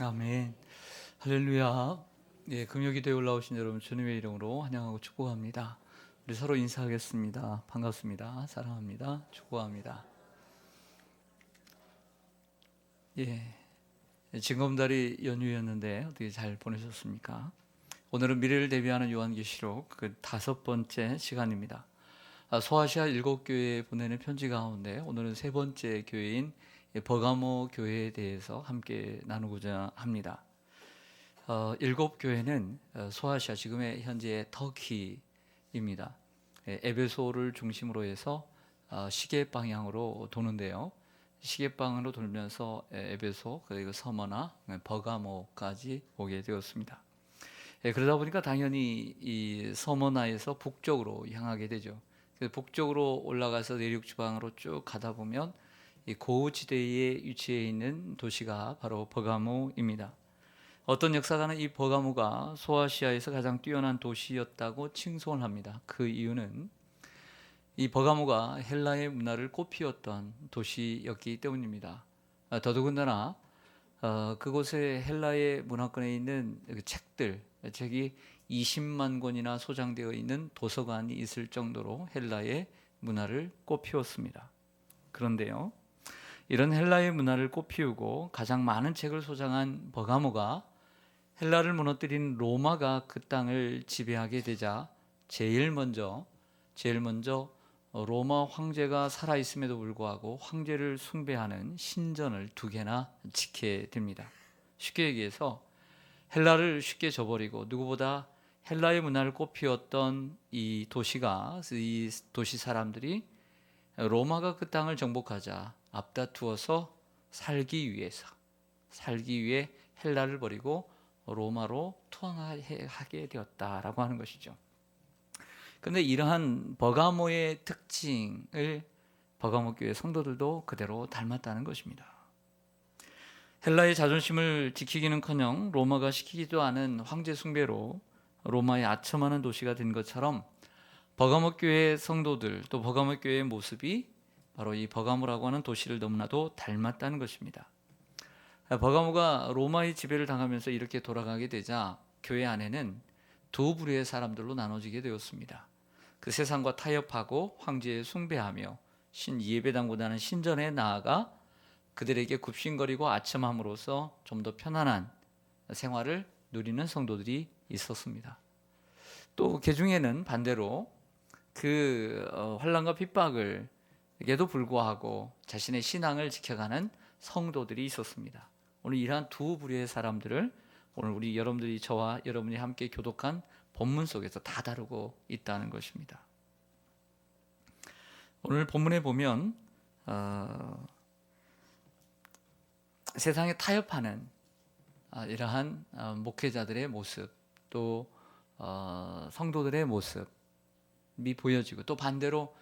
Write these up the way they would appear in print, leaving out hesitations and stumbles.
아멘. 할렐루야. 예, 금요기도에 올라오신 여러분 주님의 이름으로 환영하고 축복합니다. 우리 서로 인사하겠습니다. 반갑습니다. 사랑합니다. 축복합니다. 예, 징검다리 연휴였는데 어떻게 잘 보내셨습니까? 오늘은 미래를 대비하는 요한계시록 그 5번째 시간입니다. 소아시아 7교회에 보내는 편지 가운데 오늘은 3번째 교회인 버가모 교회에 대해서 함께 나누고자 합니다. 7교회는 소아시아, 지금의 현재의 터키입니다. 에베소를 중심으로 해서 시계 방향으로 도는데요. 시계 방향으로 돌면서 에베소, 그리고 서머나 버가모까지 오게 되었습니다. 그러다 보니까 당연히 이 서머나에서 북쪽으로 향하게 되죠. 북쪽으로 올라가서 내륙 지방으로 쭉 가다 보면 이 고지대에 위치해 있는 도시가 바로 버가모입니다. 어떤 역사가는 이 버가모가 소아시아에서 가장 뛰어난 도시였다고 칭송을 합니다. 그 이유는 이 버가모가 헬라의 문화를 꽃피웠던 도시였기 때문입니다. 더더군다나 그곳에 헬라의 문화권에 있는 책이 20만 권이나 소장되어 있는 도서관이 있을 정도로 헬라의 문화를 꽃피웠습니다. 그런데요, 이런 헬라의 문화를 꽃피우고 가장 많은 책을 소장한 버가모가 헬라를 무너뜨린 로마가 그 땅을 지배하게 되자 제일 먼저 로마 황제가 살아있음에도 불구하고 황제를 숭배하는 신전을 2개나 짓게 됩니다. 쉽게 얘기해서 헬라를 쉽게 져버리고, 누구보다 헬라의 문화를 꽃피웠던 이 도시 사람들이 로마가 그 땅을 정복하자 앞다투어서 살기 위해 헬라를 버리고 로마로 투항하게 되었다라고 하는 것이죠. 그런데 이러한 버가모의 특징을 버가모 교회 성도들도 그대로 닮았다는 것입니다. 헬라의 자존심을 지키기는커녕 로마가 시키지도 않은 황제 숭배로 로마의 아첨하는 도시가 된 것처럼 버가모 교회 성도들, 또 버가모 교회의 모습이 바로 이 버가모라고 하는 도시를 너무나도 닮았다는 것입니다. 버가모가 로마의 지배를 당하면서 이렇게 돌아가게 되자 교회 안에는 2부류의 사람들로 나눠지게 되었습니다. 그 세상과 타협하고 황제에 숭배하며 예배당보다는 신전에 나아가 그들에게 굽신거리고 아첨함으로써 좀 더 편안한 생활을 누리는 성도들이 있었습니다. 또 그 중에는 반대로 그 환난과 핍박에도 불구하고 자신의 신앙을 지켜가는 성도들이 있었습니다. 오늘 이러한 2부류의 사람들을 오늘 여러분들이 저와 여러분이 함께 교독한 본문 속에서 다 다루고 있다는 것입니다. 오늘 본문에 보면 세상에 타협하는 이러한 목회자들의 모습, 또 성도들의 모습이 보여지고, 또 반대로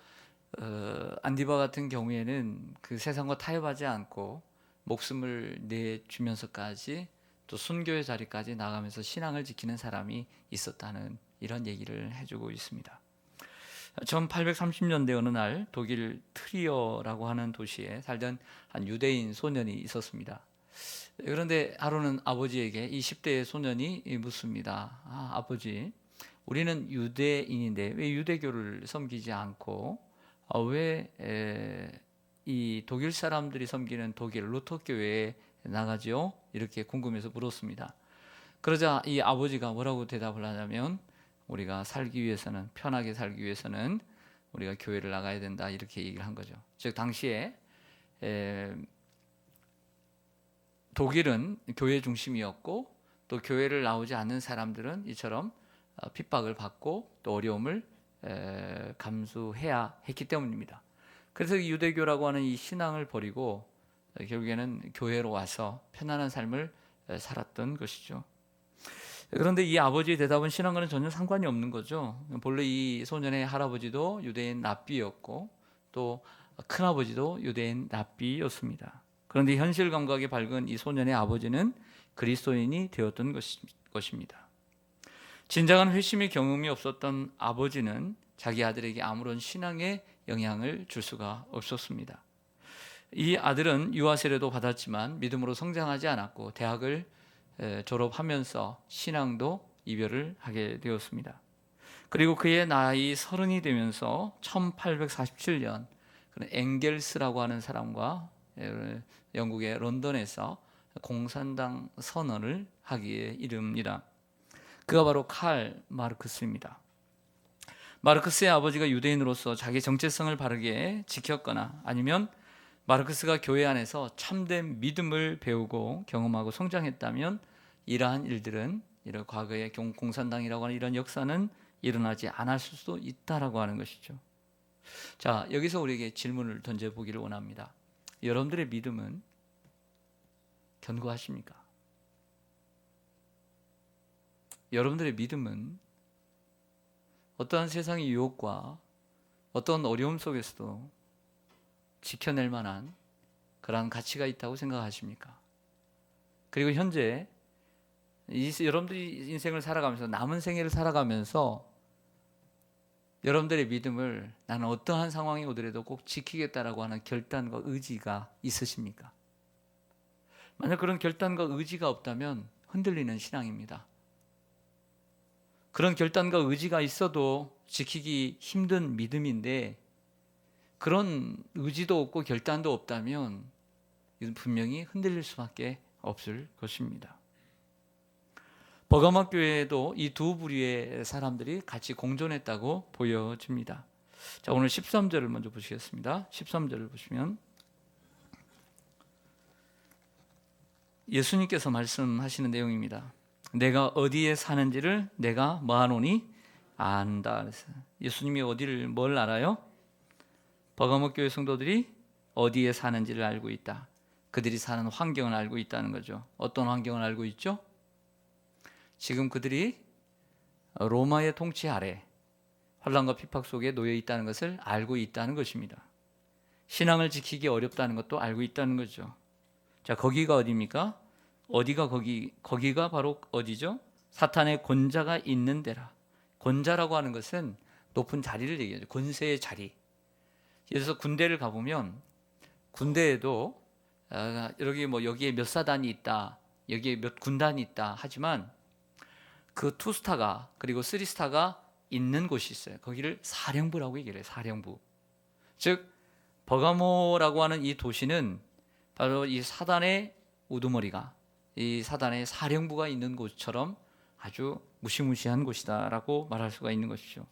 안디바 같은 경우에는 그 세상과 타협하지 않고 목숨을 내주면서까지 또 순교의 자리까지 나가면서 신앙을 지키는 사람이 있었다는 이런 얘기를 해주고 있습니다. 1830년대 어느 날 독일 트리어라고 하는 도시에 살던 한 유대인 소년이 있었습니다. 그런데 하루는 아버지에게 이 10대의 소년이 묻습니다. 아버지, 우리는 유대인인데 왜 유대교를 섬기지 않고 왜 이 독일 사람들이 섬기는 독일 루터 교회에 나가죠? 이렇게 궁금해서 물었습니다. 그러자 이 아버지가 뭐라고 대답을 하냐면, 우리가 편하게 살기 위해서는 우리가 교회를 나가야 된다, 이렇게 얘기를 한 거죠. 즉 당시에 독일은 교회 중심이었고, 또 교회를 나오지 않는 사람들은 이처럼 핍박을 받고 또 어려움을 감수해야 했기 때문입니다. 그래서 유대교라고 하는 이 신앙을 버리고 결국에는 교회로 와서 편안한 삶을 살았던 것이죠. 그런데 이 아버지의 대답은 신앙과는 전혀 상관이 없는 거죠. 본래 이 소년의 할아버지도 유대인 랍비였고, 또 큰아버지도 유대인 랍비였습니다. 그런데 현실 감각이 밝은 이 소년의 아버지는 그리스도인이 되었던 것입니다. 진정한 회심의 경험이 없었던 아버지는 자기 아들에게 아무런 신앙의 영향을 줄 수가 없었습니다. 이 아들은 유아 세례도 받았지만 믿음으로 성장하지 않았고 대학을 졸업하면서 신앙도 이별을 하게 되었습니다. 그리고 그의 나이 30이 되면서 1847년 엥겔스라고 하는 사람과 영국의 런던에서 공산당 선언을 하기에 이릅니다. 그가 바로 칼 마르크스입니다. 마르크스의 아버지가 유대인으로서 자기 정체성을 바르게 지켰거나 아니면 마르크스가 교회 안에서 참된 믿음을 배우고 경험하고 성장했다면 이러한 일들은 이런 과거의 공산당이라고 하는 이런 역사는 일어나지 않았을 수도 있다라고 하는 것이죠. 자, 여기서 우리에게 질문을 던져보기를 원합니다. 여러분들의 믿음은 견고하십니까? 여러분들의 믿음은 어떠한 세상의 유혹과 어떤 어려움 속에서도 지켜낼 만한 그러한 가치가 있다고 생각하십니까? 그리고 현재 여러분들이 인생을 살아가면서 남은 생애를 살아가면서 여러분들의 믿음을 나는 어떠한 상황이 오더라도 꼭 지키겠다라고 하는 결단과 의지가 있으십니까? 만약 그런 결단과 의지가 없다면 흔들리는 신앙입니다. 그런 결단과 의지가 있어도 지키기 힘든 믿음인데 그런 의지도 없고 결단도 없다면 이건 분명히 흔들릴 수밖에 없을 것입니다. 버가모 교회에도 이 두 부류의 사람들이 같이 공존했다고 보여집니다. 자, 오늘 13절을 먼저 보시겠습니다. 13절을 보시면 예수님께서 말씀하시는 내용입니다. 내가 어디에 사는지를 내가 뭐하노니 안다. 예수님이 뭘 알아요? 버가모 교회 성도들이 어디에 사는지를 알고 있다. 그들이 사는 환경을 알고 있다는 거죠. 어떤 환경을 알고 있죠? 지금 그들이 로마의 통치 아래 환난과 핍박 속에 놓여 있다는 것을 알고 있다는 것입니다. 신앙을 지키기 어렵다는 것도 알고 있다는 거죠. 자, 거기가 어디입니까? 거기가 바로 어디죠? 사탄의 권자가 있는 데라. 권자라고 하는 것은 높은 자리를 얘기하죠. 권세의 자리. 예를 들어서 군대를 가보면 군대에도 여기에 몇 사단이 있다, 여기에 몇 군단이 있다 하지만 그 2스타가 그리고 3스타가 있는 곳이 있어요. 거기를 사령부라고 얘기를 해요. 사령부. 즉 버가모라고 하는 이 도시는 바로 이 사단의 우두머리가, 이 사단의 사령부가 있는 곳처럼 아주 무시무시한 곳이다라고 말할 수가 있는 것이죠.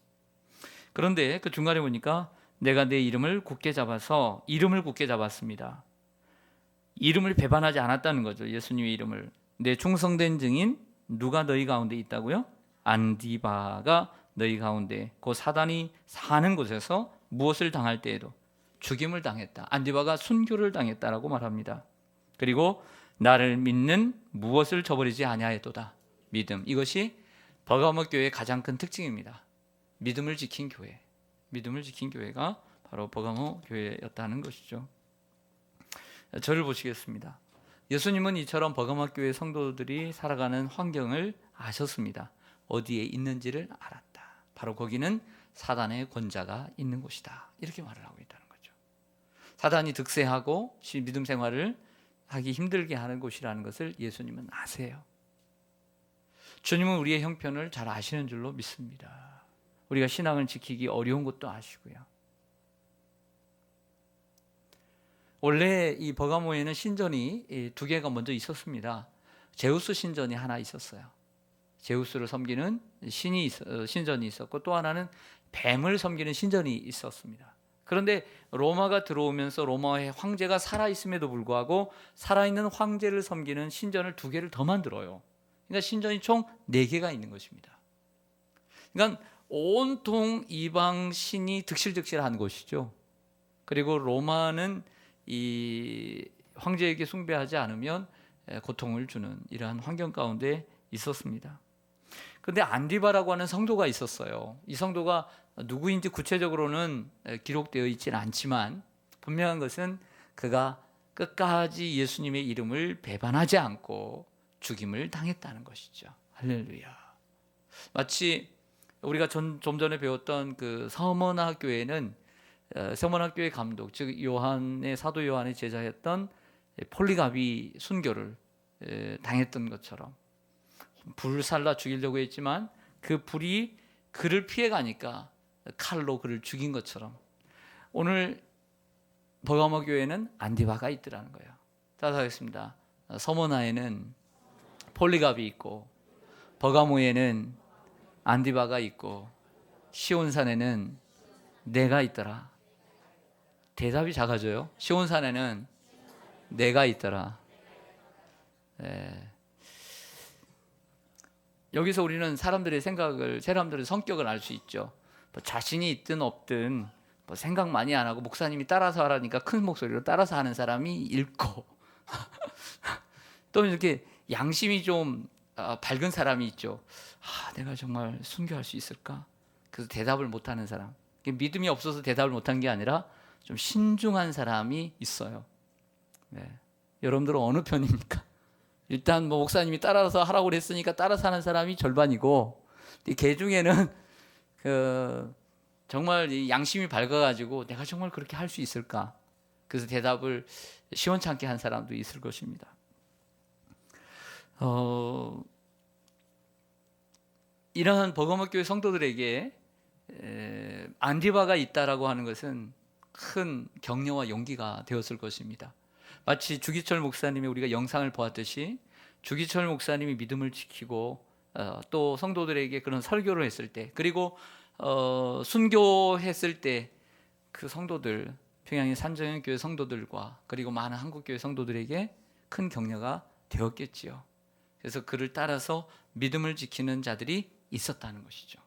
그런데 그 중간에 보니까 내가 내 이름을 굳게 잡았습니다. 이름을 배반하지 않았다는 거죠. 예수님의 이름을. 내 충성된 증인 누가 너희 가운데 있다고요? 안디바가 너희 가운데, 그 사단이 사는 곳에서 무엇을 당할 때에도 죽임을 당했다. 안디바가 순교를 당했다라고 말합니다. 그리고 나를 믿는 무엇을 저버리지 아니하였도다. 믿음. 이것이 버가모 교회의 가장 큰 특징입니다. 믿음을 지킨 교회. 믿음을 지킨 교회가 바로 버가모 교회였다는 것이죠. 저를 보시겠습니다. 예수님은 이처럼 버가모 교회 성도들이 살아가는 환경을 아셨습니다. 어디에 있는지를 알았다. 바로 거기는 사단의 권자가 있는 곳이다. 이렇게 말을 하고 있다는 거죠. 사단이 득세하고 믿음 생활을 하기 힘들게 하는 곳이라는 것을 예수님은 아세요. 주님은 우리의 형편을 잘 아시는 줄로 믿습니다. 우리가 신앙을 지키기 어려운 것도 아시고요. 원래 이 버가모에는 신전이 두 개가 먼저 있었습니다. 제우스 신전이 하나 있었어요. 제우스를 섬기는 신전이 있었고, 또 하나는 뱀을 섬기는 신전이 있었습니다. 그런데 로마가 들어오면서 로마의 황제가 살아있음에도 불구하고 살아있는 황제를 섬기는 신전을 두 개를 더 만들어요. 그러니까 신전이 총 4개가 있는 것입니다. 그러니까 온통 이방 신이 득실득실한 곳이죠. 그리고 로마는 이 황제에게 숭배하지 않으면 고통을 주는 이러한 환경 가운데 있었습니다. 그런데 안디바라고 하는 성도가 있었어요. 이 성도가 누구인지 구체적으로는 기록되어 있지는 않지만 분명한 것은 그가 끝까지 예수님의 이름을 배반하지 않고 죽임을 당했다는 것이죠. 할렐루야. 마치 우리가 좀 전에 배웠던 그 서머나 교회는 서머나 교회 감독, 즉 사도 요한의 제자였던 폴리갑이 순교를 당했던 것처럼 불을 살라 죽이려고 했지만 그 불이 그를 피해가니까 칼로 그를 죽인 것처럼 오늘 버가모 교회는 안디바가 있더라는 거예요. 따라서 하겠습니다. 서머나에는 폴리갑이 있고 버가모에는 안디바가 있고 시온산에는 내가 있더라. 대답이 작아져요. 시온산에는 내가 있더라. 여기서 우리는 사람들의 생각을, 사람들의 성격을 알 수 있죠. 뭐 자신이 있든 없든 뭐 생각 많이 안 하고 목사님이 따라서 하라니까 큰 목소리로 따라서 하는 사람이 읽고 또 이렇게 양심이 좀 밝은 사람이 있죠. 내가 정말 순교할 수 있을까? 그래서 대답을 못하는 사람. 믿음이 없어서 대답을 못한 게 아니라 좀 신중한 사람이 있어요. 여러분들은 어느 편입니까? 일단 뭐 목사님이 따라서 하라고 그랬으니까 따라서 하는 사람이 절반이고, 개 중에는 정말 이 양심이 밝아가지고 내가 정말 그렇게 할 수 있을까? 그래서 대답을 시원찮게 한 사람도 있을 것입니다. 이러한 버가모 교회 성도들에게 안디바가 있다라고 하는 것은 큰 격려와 용기가 되었을 것입니다. 마치 주기철 목사님이 우리가 영상을 보았듯이 주기철 목사님이 믿음을 지키고 또 성도들에게 그런 설교를 했을 때, 그리고 순교했을 때 그 성도들, 평양의 산정현 교회 성도들과 그리고 많은 한국 교회 성도들에게 큰 격려가 되었겠지요. 그래서 그를 따라서 믿음을 지키는 자들이 있었다는 것이죠.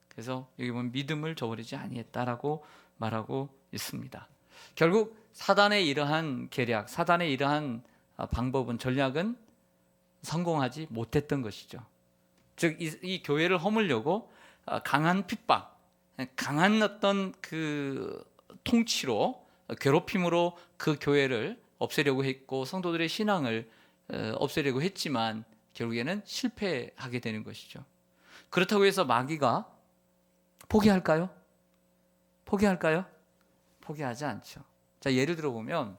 그래서 여기 보면 믿음을 저버리지 아니했다라고 말하고 있습니다. 결국 사단의 이러한 계략, 사단의 이러한 방법은, 전략은 성공하지 못했던 것이죠. 즉 이 교회를 허물려고 강한 핍박, 강한 어떤 그 통치로, 괴롭힘으로 그 교회를 없애려고 했고 성도들의 신앙을 없애려고 했지만 결국에는 실패하게 되는 것이죠. 그렇다고 해서 마귀가 포기할까요? 포기할까요? 포기하지 않죠. 자, 예를 들어 보면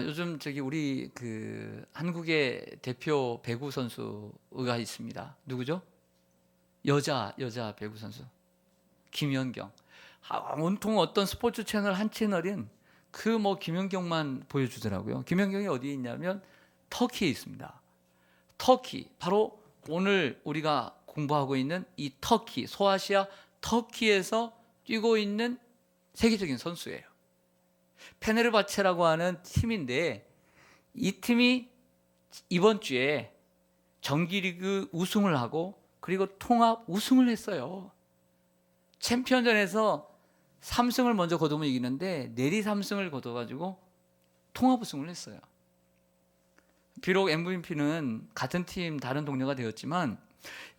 요즘 우리 한국의 대표 배구 선수가 있습니다. 누구죠? 여자 배구 선수 김연경. 온통 어떤 스포츠 채널 한 채널인 김연경만 보여주더라고요. 김연경이 어디에 있냐면 터키에 있습니다. 터키, 바로 오늘 우리가 공부하고 있는 이 터키, 소아시아 터키에서 뛰고 있는 세계적인 선수예요. 페네르바체라고 하는 팀인데 이 팀이 이번 주에 정기리그 우승을 하고 그리고 통합 우승을 했어요. 챔피언전에서 3승을 먼저 거두면 이기는데 내리 3승을 거둬가지고 통합 우승을 했어요. 비록 MVP는 같은 팀 다른 동료가 되었지만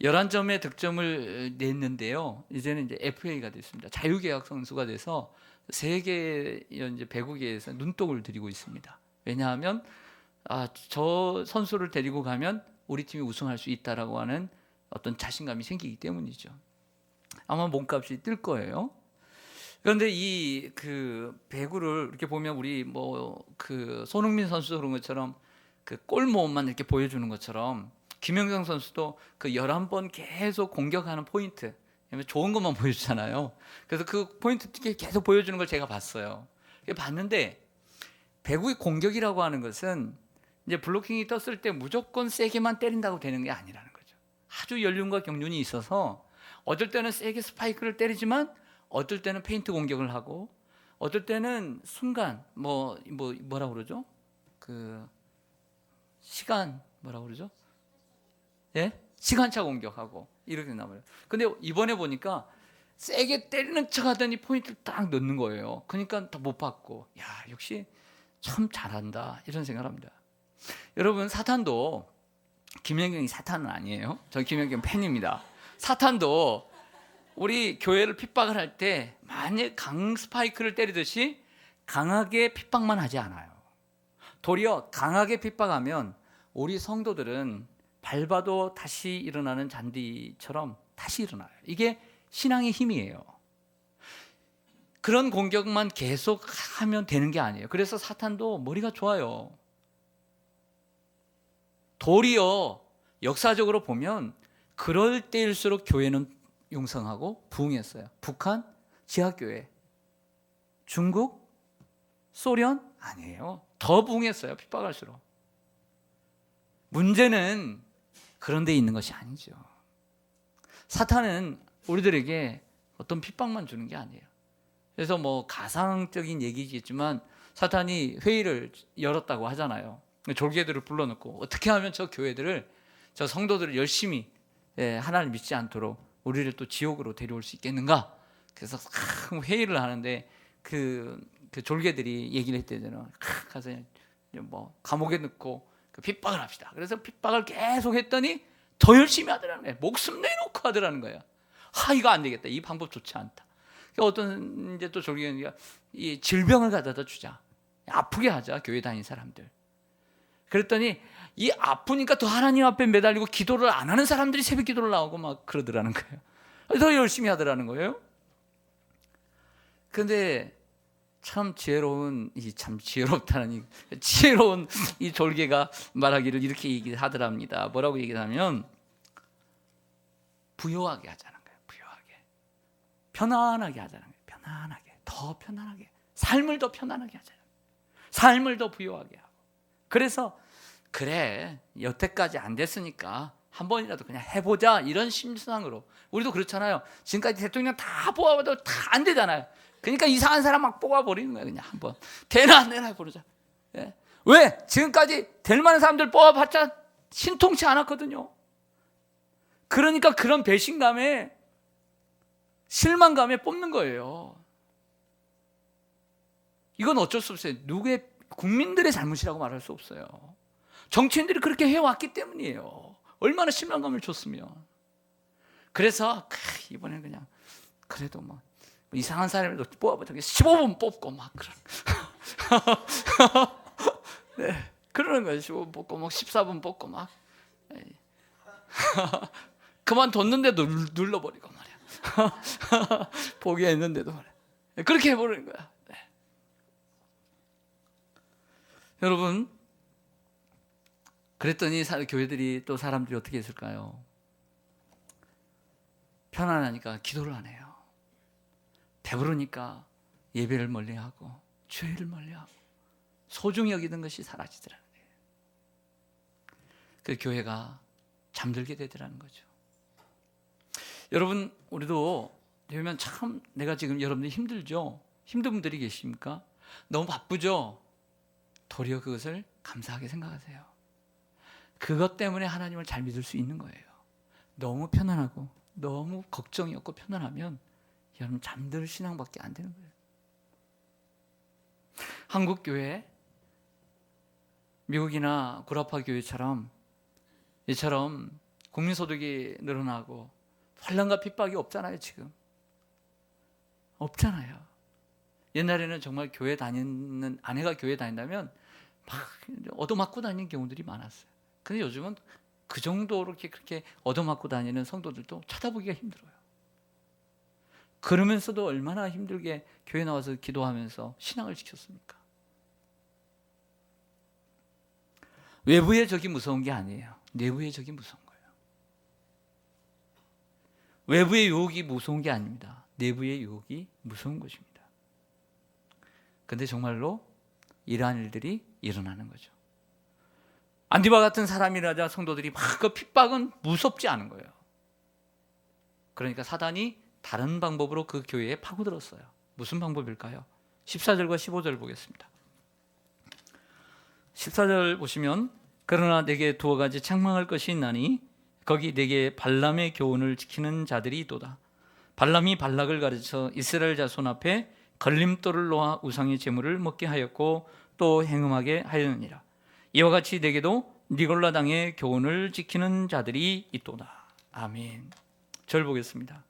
11점의 득점을 냈는데요. 이제는 이제 FA가 됐습니다. 자유계약 선수가 돼서 세계 배구계에서 눈독을 들이고 있습니다. 왜냐하면 저 선수를 데리고 가면 우리 팀이 우승할 수 있다라고 하는 어떤 자신감이 생기기 때문이죠. 아마 몸값이 뜰 거예요. 그런데 이 배구를 이렇게 보면 우리 손흥민 선수 그런 것처럼 골 모험만 이렇게 보여주는 것처럼 김연경 선수도 11번 계속 공격하는 포인트, 좋은 것만 보여주잖아요. 그래서 그 포인트 계속 보여주는 걸 제가 봤어요. 봤는데 배구의 공격이라고 하는 것은 이제 블로킹이 떴을 때 무조건 세게만 때린다고 되는 게 아니라는 거죠. 아주 연륜과 경륜이 있어서 어떨 때는 세게 스파이크를 때리지만 어떨 때는 페인트 공격을 하고 어떨 때는 순간 뭐라고 그러죠? 시간 뭐라고 그러죠? 시간차 공격하고 이렇게 나와요. 근데 이번에 보니까 세게 때리는 척 하더니 포인트를 딱 넣는 거예요. 그러니까 다 못 받고, 역시 참 잘한다 이런 생각을 합니다. 여러분, 사탄도, 김연경이 사탄은 아니에요. 저 김연경 팬입니다. 사탄도 우리 교회를 핍박을 할 때 만약 강 스파이크를 때리듯이 강하게 핍박만 하지 않아요. 도리어 강하게 핍박하면 우리 성도들은 밟아도 다시 일어나는 잔디처럼 다시 일어나요. 이게 신앙의 힘이에요. 그런 공격만 계속 하면 되는 게 아니에요. 그래서 사탄도 머리가 좋아요. 도리어 역사적으로 보면 그럴 때일수록 교회는 용성하고 부흥했어요. 북한 지하교회, 중국, 소련 아니에요. 더 부흥했어요. 핍박할수록. 문제는 그런 데 있는 것이 아니죠. 사탄은 우리들에게 어떤 핍박만 주는 게 아니에요. 그래서 뭐 가상적인 얘기겠지만 사탄이 회의를 열었다고 하잖아요. 졸개들을 불러놓고 어떻게 하면 저 교회들을, 저 성도들을 열심히 하나님 믿지 않도록 우리를 또 지옥으로 데려올 수 있겠는가. 그래서 회의를 하는데 그 졸개들이 얘기를 했대잖아요. 가서 뭐 감옥에 넣고 그 핍박을 합시다. 그래서 핍박을 계속 했더니 더 열심히 하더라는 거예요. 목숨 내놓고 하더라는 거예요. 이거 안 되겠다. 이 방법 좋지 않다. 어떤 이제 또 졸개가 이 질병을 가져다 주자. 아프게 하자, 교회 다니는 사람들. 그랬더니 이 아프니까 더 하나님 앞에 매달리고 기도를 안 하는 사람들이 새벽 기도를 나오고 막 그러더라는 거예요. 더 열심히 하더라는 거예요. 그런데 참 지혜로운 이 졸개가 말하기를 이렇게 얘기하더랍니다. 뭐라고 얘기하면 부요하게 하자는 거예요. 부요하게, 편안하게 하자는 거예요. 편안하게, 더 편안하게, 삶을 더 편안하게 하자는 거예요. 삶을 더 부요하게 하고. 그래서 그래, 여태까지 안 됐으니까 한 번이라도 그냥 해보자, 이런 심상으로. 우리도 그렇잖아요. 지금까지 대통령 다 뽑아봐도 다 안 되잖아요. 그러니까 이상한 사람 막 뽑아버리는 거예요. 그냥 한번 되나 안 되나 해보자. 예? 왜? 지금까지 될 만한 사람들 뽑아봤자 신통치 않았거든요. 그러니까 그런 배신감에, 실망감에 뽑는 거예요. 이건 어쩔 수 없어요. 누구의, 국민들의 잘못이라고 말할 수 없어요. 정치인들이 그렇게 해왔기 때문이에요. 얼마나 실망감을 줬으면. 그래서 이번엔 그냥 그래도 뭐 이상한 사람을 뽑아보자. 15분 뽑고 막 그런. 네, 그러는 거예요. 15분 뽑고 막 14분 뽑고 막. 그만뒀는데도 눌러버리고 말이야. 포기했는데도 말이야. 그렇게 해버리는 거야. 네. 여러분, 그랬더니 교회들이 또 사람들이 어떻게 했을까요? 편안하니까 기도를 안 해요. 배부르니까 예배를 멀리하고 주일을 멀리하고 소중히 여기던 것이 사라지더라는 거예요. 그 교회가 잠들게 되더라는 거죠. 여러분, 우리도 되면 참 내가 지금 여러분들이 힘들죠? 힘든 분들이 계십니까? 너무 바쁘죠? 도리어 그것을 감사하게 생각하세요. 그것 때문에 하나님을 잘 믿을 수 있는 거예요. 너무 편안하고 너무 걱정이 없고 편안하면 여러분 잠들 신앙밖에 안 되는 거예요. 한국 교회, 미국이나 구라파 교회처럼 이처럼 국민소득이 늘어나고 환난과 핍박이 없잖아요. 지금 없잖아요. 옛날에는 정말 교회 다니는, 아내가 교회 다닌다면 막 얻어맞고 다니는 경우들이 많았어요. 근데 요즘은 그 정도로 그렇게 얻어맞고 다니는 성도들도 찾아보기가 힘들어요. 그러면서도 얼마나 힘들게 교회 나와서 기도하면서 신앙을 지켰습니까? 외부의 적이 무서운 게 아니에요. 내부의 적이 무서운 거예요. 외부의 유혹이 무서운 게 아닙니다. 내부의 유혹이 무서운 것입니다. 그런데 정말로 이러한 일들이 일어나는 거죠. 안디바 같은 사람이라자 성도들이 막 그 핍박은 무섭지 않은 거예요. 그러니까 사단이 다른 방법으로 그 교회에 파고들었어요. 무슨 방법일까요? 14절과 15절 보겠습니다. 14절 보시면, 그러나 내게 두어 가지 책망할 것이 있나니 거기 내게 발람의 교훈을 지키는 자들이 있도다. 발람이 발락을 가르쳐 이스라엘 자손 앞에 걸림돌을 놓아 우상의 제물을 먹게 하였고 또 행음하게 하였느니라. 이와 같이 내게도 니골라 당의 교훈을 지키는 자들이 있도다. 아멘. 절 보겠습니다.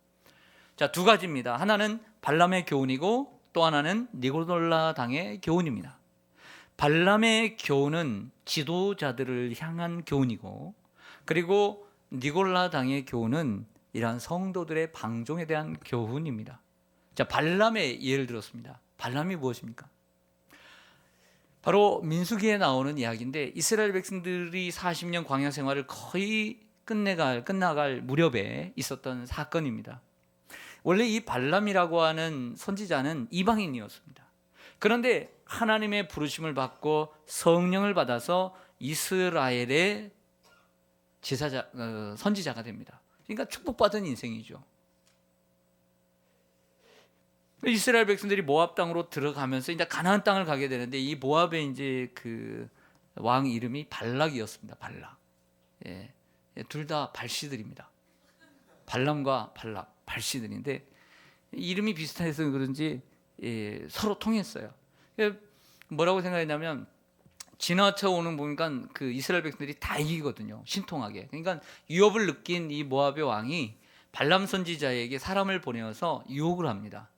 자, 두 가지입니다. 하나는 발람의 교훈이고 또 하나는 니골라 당의 교훈입니다. 발람의 교훈은 지도자들을 향한 교훈이고, 그리고 니골라 당의 교훈은 이러한 성도들의 방종에 대한 교훈입니다. 자, 발람의 예를 들었습니다. 발람이 무엇입니까? 바로 민수기에 나오는 이야기인데, 이스라엘 백성들이 40년 광야 생활을 거의 끝나갈 무렵에 있었던 사건입니다. 원래 이 발람이라고 하는 선지자는 이방인이었습니다. 그런데 하나님의 부르심을 받고 성령을 받아서 이스라엘의 선지자가 됩니다. 그러니까 축복받은 인생이죠. 이스라엘 백성들이 모압 땅으로 들어가면서 이제 가나안 땅을 가게 되는데, 이 모압의 이제 그 왕 이름이 발락이었습니다. 발락. 예. 둘 다 발씨들입니다. 발람과 발락, 발씨들인데 이름이 비슷해서 그런지 서로 통했어요. 뭐라고 생각했냐면, 지나쳐 오는 보니까 그 이스라엘 백성들이 다 이기거든요. 신통하게. 그러니까 위협을 느낀 이 모압의 왕이 발람 선지자에게 사람을 보내어서 유혹을 합니다.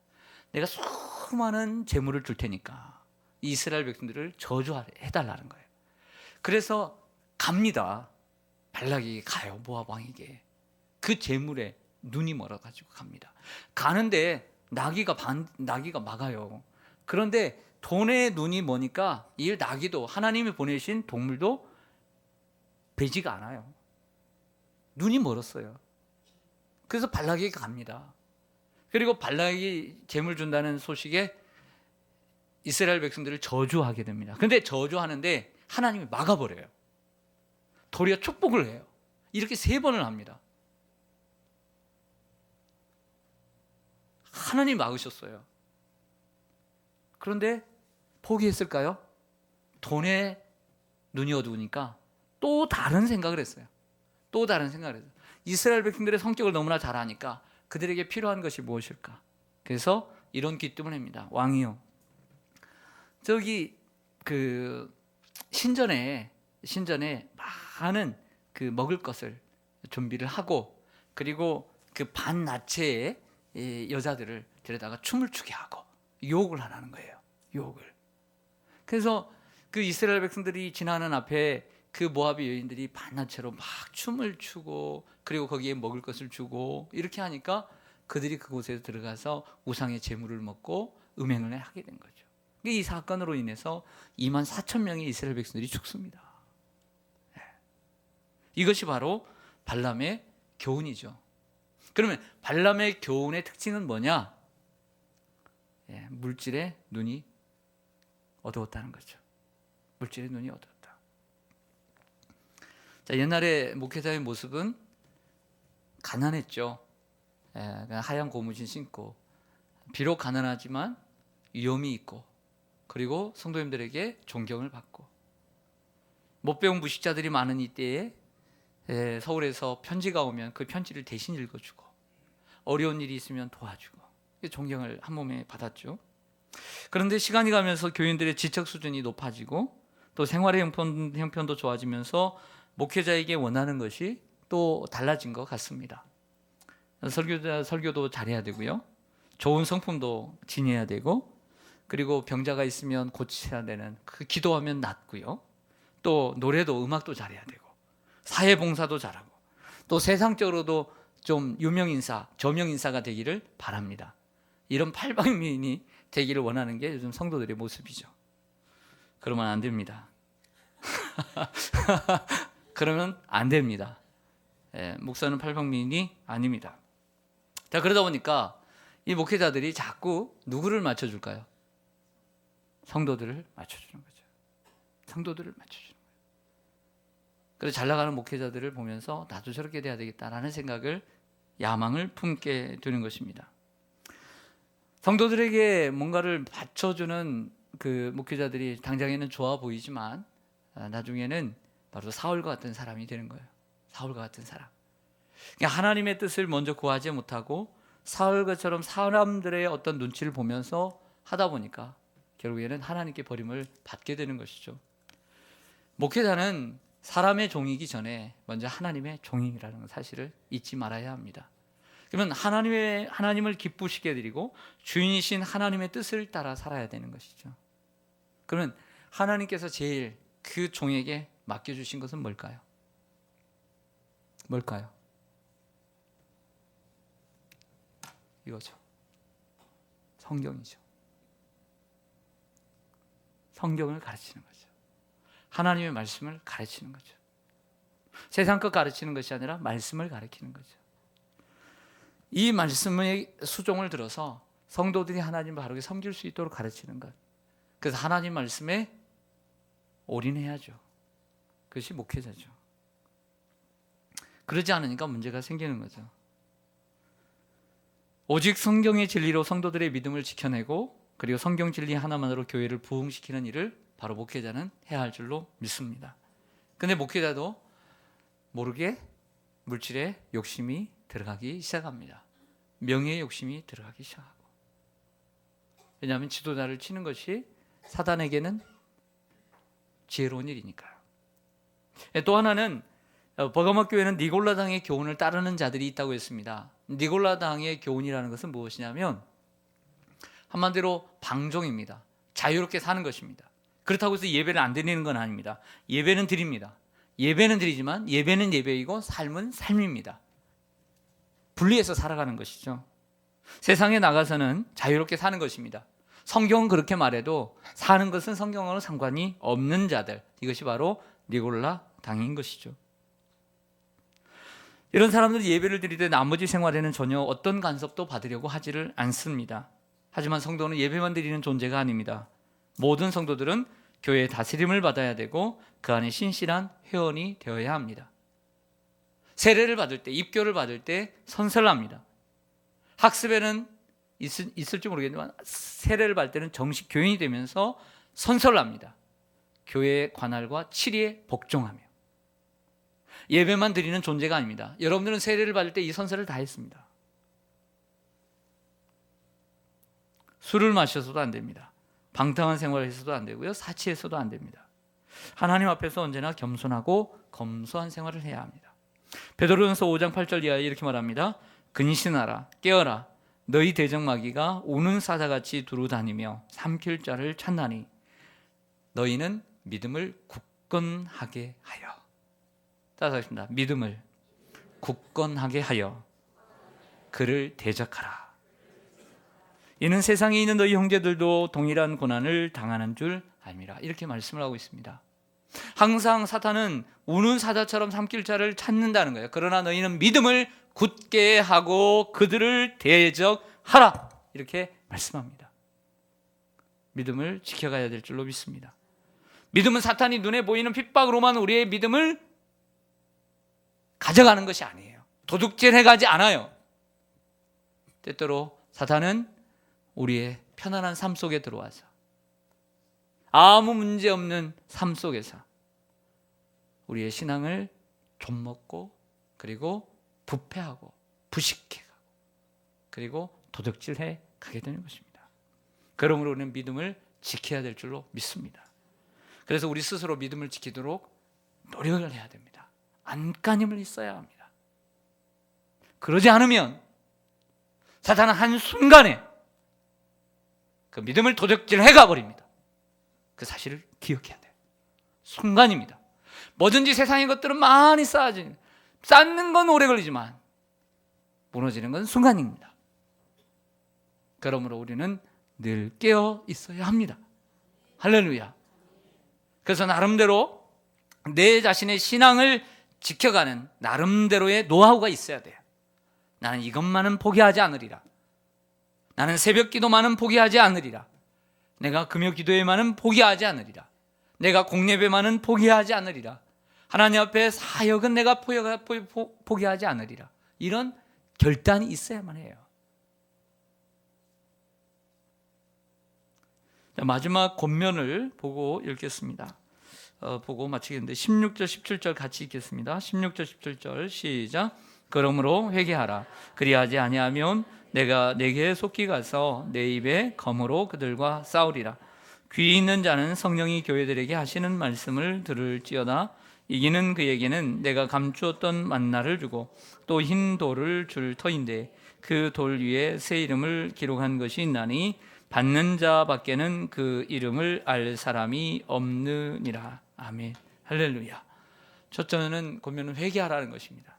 내가 수많은 재물을 줄 테니까 이스라엘 백성들을 저주해달라는 거예요. 그래서 갑니다. 발락이 가요, 모압 왕에게. 그 재물에 눈이 멀어가지고 갑니다. 가는데 나귀가 막아요. 그런데 돈에 눈이 머니까 이 나귀도, 하나님이 보내신 동물도 배지가 않아요. 눈이 멀었어요. 그래서 발락에게 갑니다. 그리고 발락이 재물 준다는 소식에 이스라엘 백성들을 저주하게 됩니다. 그런데 저주하는데 하나님이 막아버려요. 도리어 축복을 해요. 이렇게 3번을 합니다. 하나님이 막으셨어요. 그런데 포기했을까요? 돈에 눈이 어두우니까 또 다른 생각을 했어요. 이스라엘 백성들의 성격을 너무나 잘 아니까 그들에게 필요한 것이 무엇일까? 그래서 이런 기뜸을 합니다. 왕이요, 저기 그 신전에 많은 그 먹을 것을 준비를 하고, 그리고 그 반나체의 여자들을 데려다가 춤을 추게 하고 유혹을 하라는 거예요. 유혹을. 그래서 그 이스라엘 백성들이 지나는 앞에 그 모압의 여인들이 반나체로 막 춤을 추고, 그리고 거기에 먹을 것을 주고, 이렇게 하니까 그들이 그곳에 들어가서 우상의 제물을 먹고 음행을 하게 된 거죠. 이 사건으로 인해서 24,000명의 이스라엘 백성들이 죽습니다. 이것이 바로 발람의 교훈이죠. 그러면 발람의 교훈의 특징은 뭐냐? 물질의 눈이 어두웠다는 거죠. 물질의 눈이 어두웠다. 자, 옛날에 목회자의 모습은 가난했죠. 하얀 고무신 신고, 비록 가난하지만 위엄이 있고, 그리고 성도님들에게 존경을 받고, 못 배운 무식자들이 많은 이때에 서울에서 편지가 오면 그 편지를 대신 읽어주고, 어려운 일이 있으면 도와주고, 존경을 한 몸에 받았죠. 그런데 시간이 가면서 교인들의 지적 수준이 높아지고, 또 생활의 형편도 좋아지면서 목회자에게 원하는 것이 또 달라진 것 같습니다. 설교도 잘해야 되고요, 좋은 성품도 지녀야 되고, 그리고 병자가 있으면 고쳐야 되는, 그 기도하면 낫고요, 또 노래도 음악도 잘해야 되고, 사회봉사도 잘하고, 또 세상적으로도 좀 유명인사, 저명인사가 되기를 바랍니다. 이런 팔방미인이 되기를 원하는 게 요즘 성도들의 모습이죠. 그러면 안 됩니다. 그러면 안 됩니다. 목사는 팔방미인이 아닙니다. 자, 그러다 보니까 이 목회자들이 자꾸 누구를 맞춰줄까요? 성도들을 맞춰주는 거죠. 성도들을 맞춰주는 거예요. 그래서 잘 나가는 목회자들을 보면서 나도 저렇게 돼야 되겠다라는 생각을, 야망을 품게 되는 것입니다. 성도들에게 뭔가를 받쳐주는 그 목회자들이 당장에는 좋아 보이지만 나중에는 바로 사울과 같은 사람이 되는 거예요. 사울과 같은 사람. 그러니까 하나님의 뜻을 먼저 구하지 못하고 사울과처럼 사람들의 어떤 눈치를 보면서 하다 보니까 결국에는 하나님께 버림을 받게 되는 것이죠. 목회자는 사람의 종이기 전에 먼저 하나님의 종이라는 사실을 잊지 말아야 합니다. 그러면 하나님을 기쁘시게 드리고 주인이신 하나님의 뜻을 따라 살아야 되는 것이죠. 그러면 하나님께서 제일 그 종에게 맡겨주신 것은 뭘까요? 이거죠. 성경이죠. 성경을 가르치는 거죠. 하나님의 말씀을 가르치는 거죠. 세상 것 가르치는 것이 아니라 말씀을 가르치는 거죠. 이 말씀의 수종을 들어서 성도들이 하나님을 바르게 섬길 수 있도록 가르치는 것. 그래서 하나님 말씀에 올인해야죠. 그것이 목회자죠. 그러지 않으니까 문제가 생기는 거죠. 오직 성경의 진리로 성도들의 믿음을 지켜내고 그리고 성경 진리 하나만으로 교회를 부흥시키는 일을 바로 목회자는 해야 할 줄로 믿습니다. 근데 목회자도 모르게 물질에 욕심이 들어가기 시작합니다. 명예의 욕심이 들어가기 시작하고. 왜냐하면 지도자를 치는 것이 사단에게는 지혜로운 일이니까요. 또 하나는 버가모 교회는 니골라당의 교훈을 따르는 자들이 있다고 했습니다. 니골라당의 교훈이라는 것은 무엇이냐면 한마디로 방종입니다. 자유롭게 사는 것입니다. 그렇다고 해서 예배를 안 드리는 건 아닙니다. 예배는 드립니다. 예배는 드리지만 예배는 예배이고 삶은 삶입니다. 분리해서 살아가는 것이죠. 세상에 나가서는 자유롭게 사는 것입니다. 성경은 그렇게 말해도 사는 것은 성경하고는 상관이 없는 자들, 이것이 바로 니골라 당인 것이죠. 이런 사람들이 예배를 드릴 때 나머지 생활에는 전혀 어떤 간섭도 받으려고 하지를 않습니다. 하지만 성도는 예배만 드리는 존재가 아닙니다. 모든 성도들은 교회의 다스림을 받아야 되고 그 안에 신실한 회원이 되어야 합니다. 세례를 받을 때, 입교를 받을 때 선설합니다. 학습에는 있을지 모르겠지만 세례를 받을 때는 정식 교인이 되면서 선설합니다. 교회의 관할과 치리에 복종하며. 예배만 드리는 존재가 아닙니다. 여러분들은 세례를 받을 때 이 선설을 다 했습니다. 술을 마셔서도 안 됩니다. 방탕한 생활을 해서도 안 되고요. 사치해서도 안 됩니다. 하나님 앞에서 언제나 겸손하고 검소한 생활을 해야 합니다. 베드로전서 5장 8절 이하에 이렇게 말합니다. 근신하라, 깨어라. 너희 대적마귀가 우는 사자같이 두루다니며 삼킬 자를 찾나니 너희는 믿음을 굳건하게 하여. 따라서 하겠습니다. 믿음을 굳건하게 하여 그를 대적하라. 이는 세상에 있는 너희 형제들도 동일한 고난을 당하는 줄 알미라. 이렇게 말씀을 하고 있습니다. 항상 사탄은 우는 사자처럼 삼킬 자를 찾는다는 거예요. 그러나 너희는 믿음을 굳게 하고 그들을 대적하라. 이렇게 말씀합니다. 믿음을 지켜가야 될 줄로 믿습니다. 믿음은 사탄이 눈에 보이는 핍박으로만 우리의 믿음을 가져가는 것이 아니에요. 도둑질해가지 않아요. 때때로 사탄은 우리의 편안한 삶 속에 들어와서 아무 문제 없는 삶 속에서 우리의 신앙을 좀먹고 그리고 부패하고 부식해가고 그리고 도둑질해 가게 되는 것입니다. 그러므로 우리는 믿음을 지켜야 될 줄로 믿습니다. 그래서 우리 스스로 믿음을 지키도록 노력을 해야 됩니다. 안간힘을 있어야 합니다. 그러지 않으면 사탄은 한순간에 그 믿음을 도둑질해 가버립니다. 그 사실을 기억해야 돼요. 순간입니다. 뭐든지 세상의 것들은 많이 쌓는 건 오래 걸리지만 무너지는 건 순간입니다. 그러므로 우리는 늘 깨어 있어야 합니다. 할렐루야. 그래서 나름대로 내 자신의 신앙을 지켜가는 나름대로의 노하우가 있어야 돼요. 나는 이것만은 포기하지 않으리라. 나는 새벽 기도만은 포기하지 않으리라. 내가 금요 기도회만은 포기하지 않으리라. 내가 공예배만은 포기하지 않으리라. 하나님 앞에 사역은 내가 포기하지 않으리라. 이런 결단이 있어야만 해요. 자, 마지막 권면을 보고 읽겠습니다. 보고 마치겠는데 16절 17절 같이 읽겠습니다. 16절 17절 시작. 그러므로 회개하라. 그리하지 아니하면 내가 내게 속히 가서 내 입에 검으로 그들과 싸우리라. 귀 있는 자는 성령이 교회들에게 하시는 말씀을 들을지어다. 이기는 그에게는 내가 감추었던 만나를 주고 또 흰 돌을 줄 터인데 그 돌 위에 새 이름을 기록한 것이 있나니 받는 자 밖에는 그 이름을 알 사람이 없느니라. 아멘. 할렐루야. 첫째는 권면은 회개하라는 것입니다.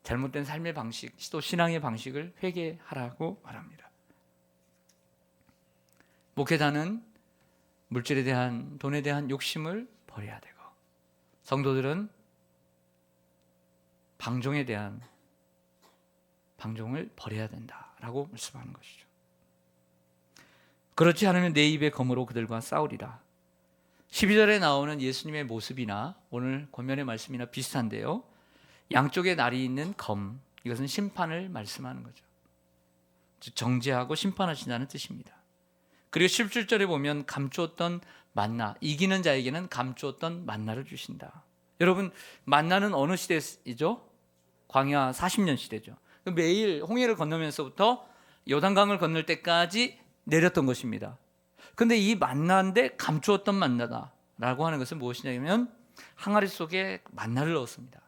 잘못된 삶의 방식, 또 신앙의 방식을 회개하라고 말합니다. 목회자는 물질에 대한, 돈에 대한 욕심을 버려야 되고, 성도들은 방종에 대한 방종을 버려야 된다라고 말씀하는 것이죠. 그렇지 않으면 내 입의 검으로 그들과 싸우리라. 12절에 나오는 예수님의 모습이나 오늘 권면의 말씀이나 비슷한데요, 양쪽에 날이 있는 검, 이것은 심판을 말씀하는 거죠. 즉 정죄하고 심판하신다는 뜻입니다. 그리고 17절에 보면 감추었던 만나, 이기는 자에게는 감추었던 만나를 주신다. 여러분, 만나는 어느 시대이죠? 광야 40년 시대죠. 매일 홍해를 건너면서부터 요단강을 건널 때까지 내렸던 것입니다. 그런데 이 만나인데 감추었던 만나다라고 하는 것은 무엇이냐면 항아리 속에 만나를 넣었습니다.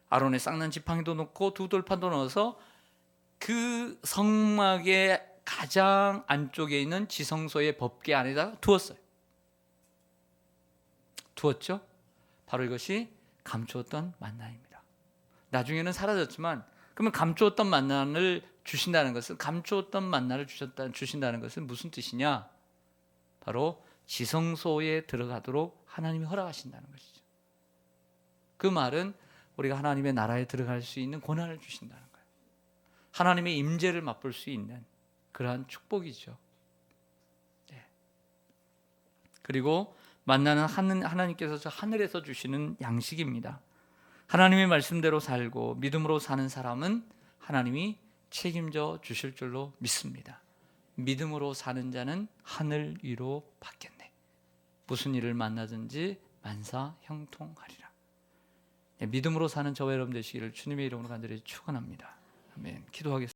아론의 쌍난 지팡이도 넣고 두 돌판도 넣어서 그 성막의 가장 안쪽에 있는 지성소의 법궤 안에다 두었어요. 두었죠? 바로 이것이 감추었던 만나입니다. 나중에는 사라졌지만, 그러면 감추었던 만나를 주신다는 것은, 감추었던 만나를 주신다는 것은 무슨 뜻이냐? 바로 지성소에 들어가도록 하나님이 허락하신다는 것이죠. 그 말은 우리가 하나님의 나라에 들어갈 수 있는 권한을 주신다는 거예요. 하나님의 임재를 맛볼 수 있는 그러한 축복이죠. 네. 그리고 만나는 하나님께서 저 하늘에서 주시는 양식입니다. 하나님의 말씀대로 살고 믿음으로 사는 사람은 하나님이 책임져 주실 줄로 믿습니다. 믿음으로 사는 자는 하늘 위로 받겠네. 무슨 일을 만나든지 만사 형통하리라. 믿음으로 사는 저와 여러분 되시기를 주님의 이름으로 간절히 축원합니다. 아멘. 기도하겠습니다.